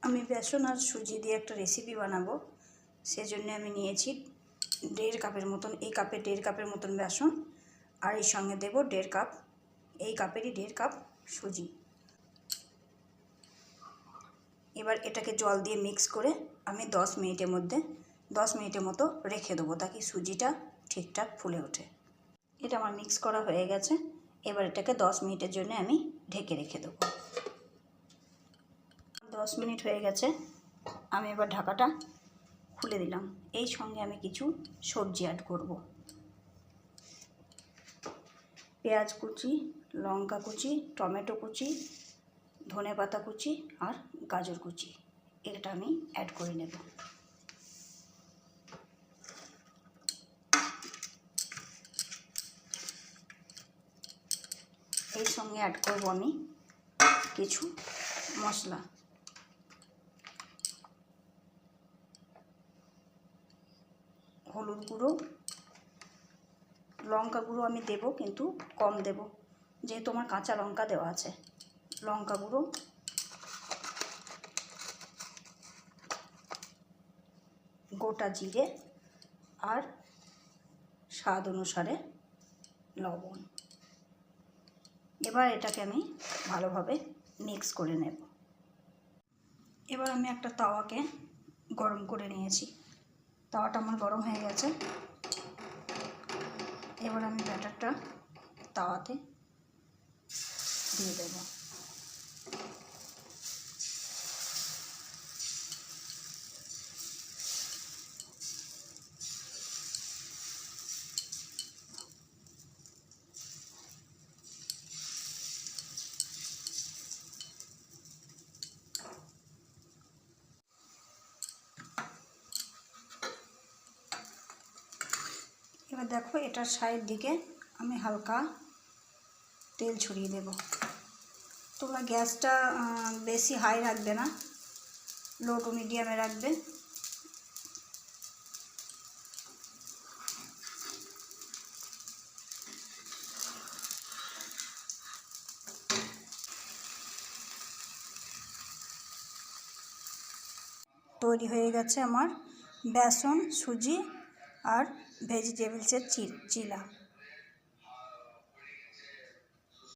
আমি বেসন আর সুজি দিয়ে একটা রেসিপি বানাবো। সেজন্য আমি নিয়েছি 1.5 কাপের মতন, এই কাপে 1.5 কাপের মতন বেসন, আর এর সঙ্গে দেব 1.5 কাপ, এই কাপেরই 1.5 কাপ সুজি। এবার এটাকে জল দিয়ে মিক্স করে আমি 10 মিনিটের মতো রেখে দেবো, তাকে সুজিটা ঠিকঠাক ফুলে ওঠে। এটা আমার মিক্স করা হয়ে গেছে। এবার এটাকে 10 মিনিটের জন্য আমি ঢেকে রেখে দেবো। 10 মিনিট হয়ে গেছে, আমি এবার ঢাকাটা খুলে দিলাম। এই সঙ্গে আমি কিছু সবজি অ্যাড করব। পেঁয়াজ কুচি, লঙ্কা কুচি, টমেটো কুচি, ধনেপাতা কুচি আর গাজর কুচি, এটা আমি অ্যাড করে নেব। এই সঙ্গে অ্যাড করব আমি কিছু মশলা। হলুদ গুঁড়ো, লঙ্কা গুঁড়ো আমি দেব, কিন্তু কম দেব, যেহেতু আমার কাঁচা লঙ্কা দেওয়া আছে। লঙ্কা গুঁড়ো, গোটা জিরে আর স্বাদ অনুসারে লবণ। এবার এটাকে আমি ভালোভাবে মিক্স করে নেব। এবার আমি একটা তাওয়াকে গরম করে নিয়েছি। তাওয়াটা আমার গরম হয়ে গেছে। এবার আমি ব্যাটারটা তাওয়াতে দিয়ে দেব। এবার দেখো, এটার সাইড দিকে আমি হালকা তেল ছড়িয়ে দেব। তোমরা গ্যাসটা বেশি হাই রাখবে না, লো টু মিডিয়ামে রাখবে। তৈরি হয়ে গেছে আমার বেসন, সুজি আর ভেজিটেবলসের চিলা।